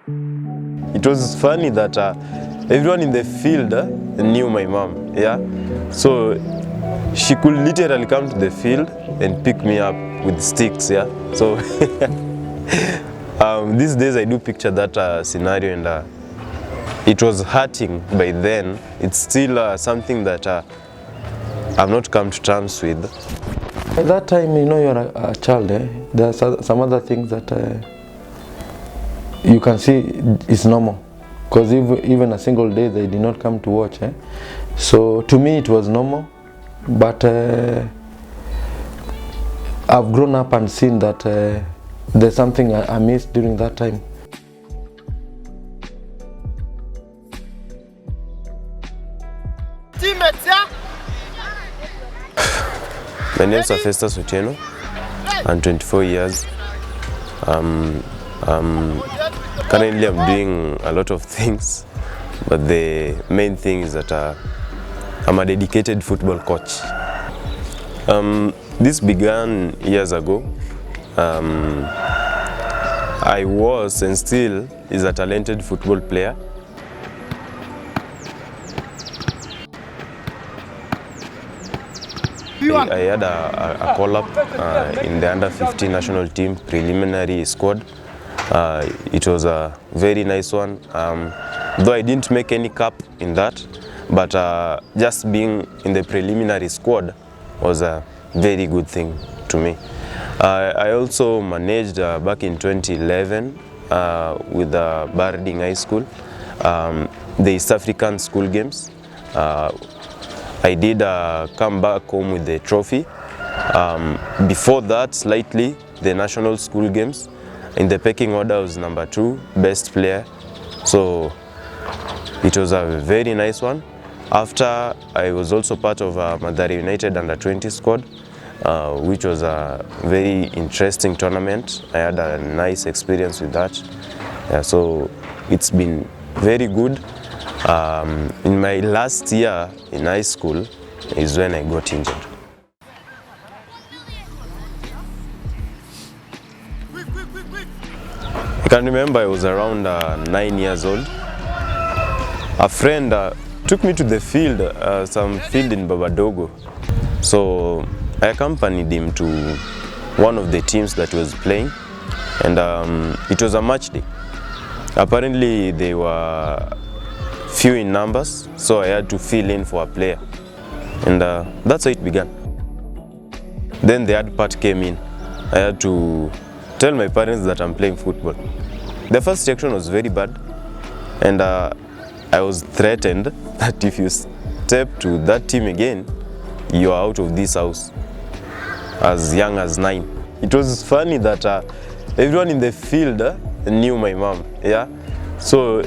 It was funny that everyone in the field knew my mom, yeah? So she could literally come to the field and pick me up with sticks, yeah? So these days I do picture that scenario, and it was hurting by then. It's still something that I've not come to terms with. At that time, you know, you're a child, there are some other things that you can see is normal. Because even a single day they did not come to watch. So to me it was normal, but I've grown up and seen that there's something I missed during that time. My name is Festus Ochieng. I'm 24 years. Currently I'm doing a lot of things, but the main thing is that I'm a dedicated football coach. This began years ago. I was and still is a talented football player. I had a call-up in the under-15 national team preliminary squad. It was a very nice one, though I didn't make any cap in that, but just being in the preliminary squad was a very good thing to me. I also managed back in 2011 with Barding High School, the East African School Games. I did come back home with the trophy. Before that, slightly, the National School Games. In the pecking order, I was number 2, best player. So it was a very nice one. After, I was also part of Mathare United under-20 squad, which was a very interesting tournament. I had a nice experience with that. Yeah, so it's been very good. In my last year in high school is when I got injured. I can remember I was around 9 years old. A friend took me to the field, some field in Babadogo. So I accompanied him to one of the teams that was playing, and it was a match day. Apparently they were few in numbers, so I had to fill in for a player, and that's how it began. Then the hard part came in. I had to tell my parents that I'm playing football. The first reaction was very bad, and I was threatened that if you step to that team again, you are out of this house, as young as 9. It was funny that everyone in the field knew my mom, yeah? So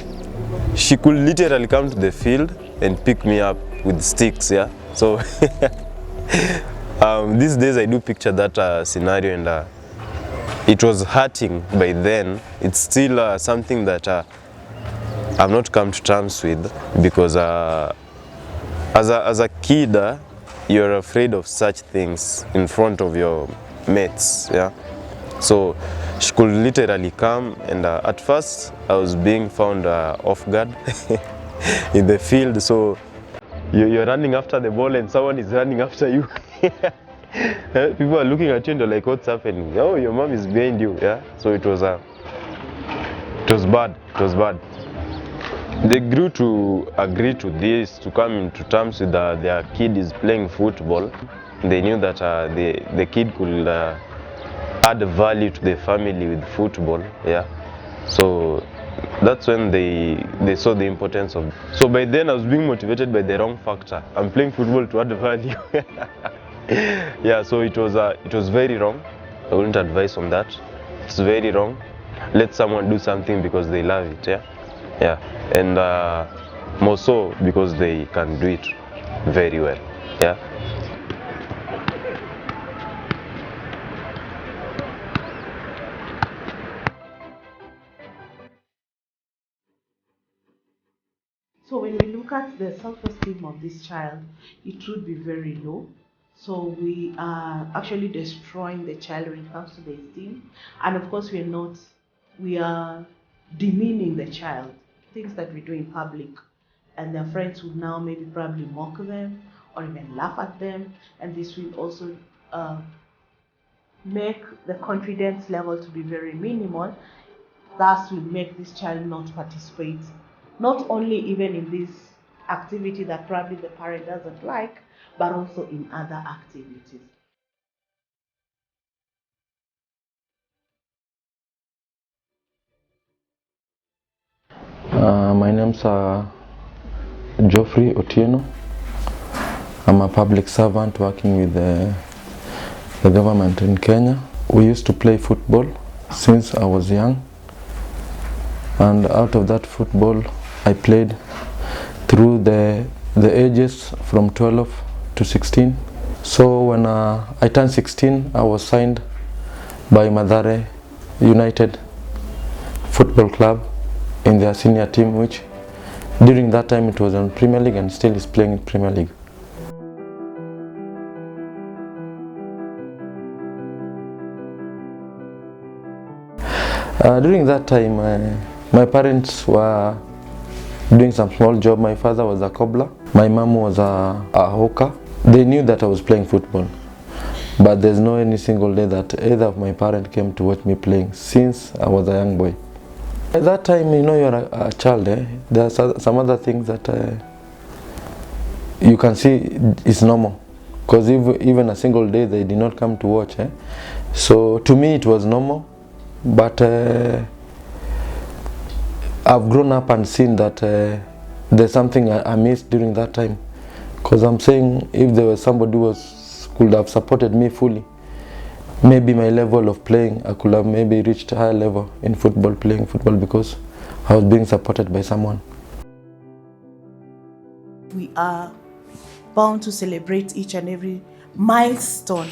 she could literally come to the field and pick me up with sticks, yeah? So these days I do picture that scenario, and it was hurting by then. It's still something that I've not come to terms with, because as a kid, you're afraid of such things in front of your mates, yeah? So she could literally come, and at first I was being found off guard in the field. So you're running after the ball and someone is running after you. People are looking at you and they're like, what's happening? Oh, your mom is behind you, yeah? So it was bad, it was bad. They grew to agree to this, to come into terms with their kid is playing football. They knew that the kid could add value to the family with football, yeah. So that's when they saw the importance of. So by then I was being motivated by the wrong factor. I'm playing football to add value. Yeah, so it was very wrong. I wouldn't advise on that. It's very wrong. Let someone do something because they love it, yeah. Yeah, and more so because they can do it very well, yeah. So when we look at the self-esteem of this child, it would be very low. So we are actually destroying the child when it comes to the esteem. And of course we are demeaning the child, things that we do in public, and their friends would now maybe probably mock them or even laugh at them, and this will also make the confidence level to be very minimal. Thus will make this child not participate, not only even in this activity that probably the parent doesn't like, but also in other activities. My name's Geoffrey Otieno. I'm a public servant working with the government in Kenya. We used to play football since I was young, and out of that football I played through the ages from 12 to 16. So when I turned 16, I was signed by Mathare United Football Club in their senior team, which during that time it was in Premier League and still is playing in Premier League. During that time, my parents were doing some small job. My father was a cobbler, my mom was a hawker. They knew that I was playing football, but there's no any single day that either of my parents came to watch me playing since I was a young boy. At that time, you know, you're a child, there are some other things that you can see is normal, because even a single day they did not come to watch. So to me it was normal, but I've grown up and seen that there's something I missed during that time, because I'm saying if there was somebody who could have supported me fully, maybe my level of playing, I could have maybe reached a higher level in football, playing football, because I was being supported by someone. We are bound to celebrate each and every milestone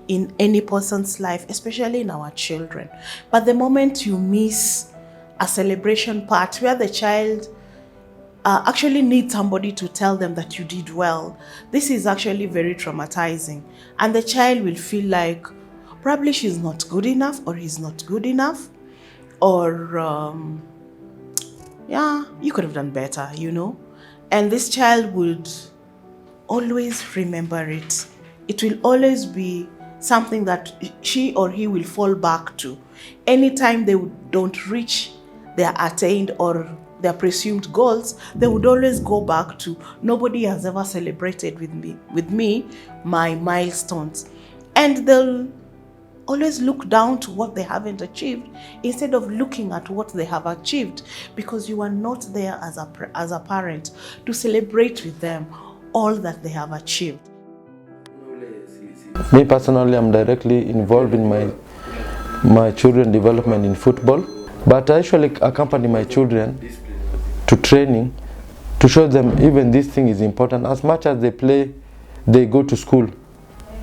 in any person's life, especially in our children. But the moment you miss a celebration part where the child actually needs somebody to tell them that you did well, this is actually very traumatizing. And the child will feel like probably she's not good enough or he's not good enough, or yeah, you could have done better, you know. And this child would always remember it. It will always be something that she or he will fall back to. Anytime they don't reach their attained or their presumed goals, they would always go back to, nobody has ever celebrated with me my milestones. And they'll always look down to what they haven't achieved instead of looking at what they have achieved, because you are not there as a parent to celebrate with them all that they have achieved. Me personally, I'm directly involved in my children's development in football, but I actually accompany my children to training to show them even this thing is important. As much as they play, they go to school.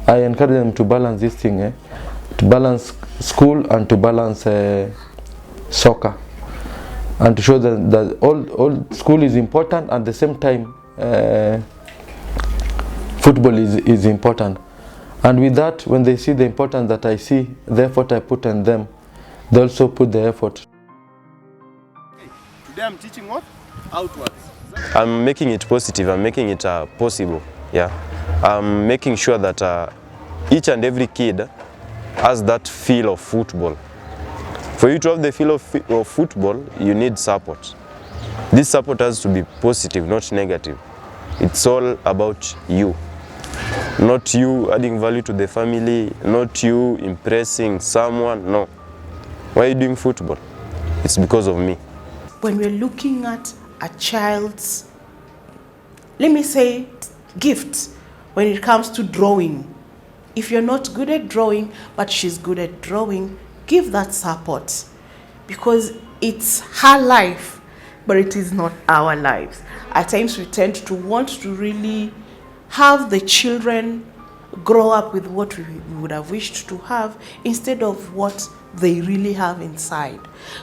I encourage them to balance this thing, to balance school and to balance soccer, and to show them that all school is important, at the same time football is important. And with that, when they see the importance that I see, the effort I put on them, they also put the effort. Today I'm teaching what? Outwards. I'm making it positive, I'm making it possible, yeah. I'm making sure that each and every kid has that feel of football. For you to have the feel of football, you need support. This support has to be positive, not negative. It's all about you. Not you adding value to the family, not you impressing someone, no. Why are you doing football? It's because of me. When we're looking at a child's, let me say, gift, when it comes to drawing, if you're not good at drawing, but she's good at drawing, give that support, because it's her life, but it is not our lives. At times we tend to want to really have the children grow up with what we would have wished to have instead of what they really have inside.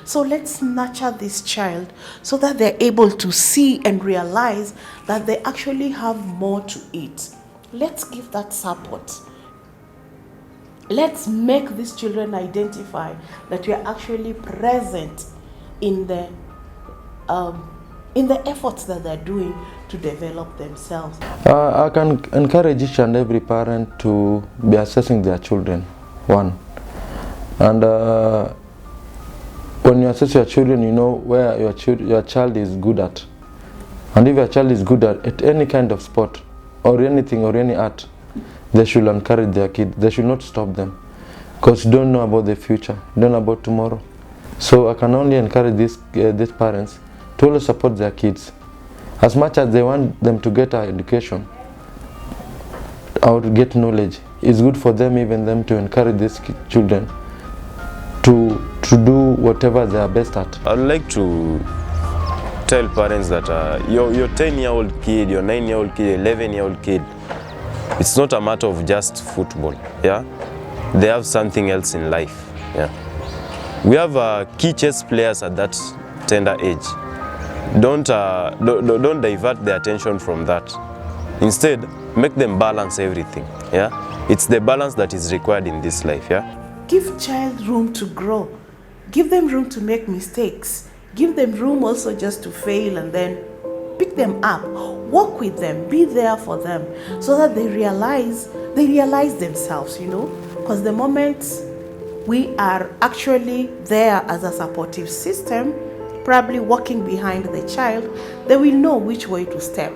So let's nurture this child so that they're able to see and realize that they actually have more to it. Let's give that support. Let's make these children identify that we are actually present in the efforts that they're doing to develop themselves. I can encourage each and every parent to be assessing their children, one. And when you assess your children, you know where your child is good at. And if your child is good at any kind of sport, or anything, or any art, they should encourage their kid. They should not stop them. Because you don't know about the future, you don't know about tomorrow. So I can only encourage these parents to always support their kids. As much as they want them to get an education or to get knowledge, it's good for them, even them, to encourage these children to do whatever they are best at. I'd like to tell parents that your 10-year-old kid, your 9-year-old kid, 11-year-old kid, it's not a matter of just football. Yeah, they have something else in life. Yeah, we have key chess players at that tender age. Don't divert their attention from that. Instead, make them balance everything. Yeah, it's the balance that is required in this life. Yeah, give child room to grow. Give them room to make mistakes. Give them room also just to fail, and then pick them up. Walk with them. Be there for them, so that they realize themselves. You know, because the moment we are actually there as a supportive system, probably walking behind the child, they will know which way to step.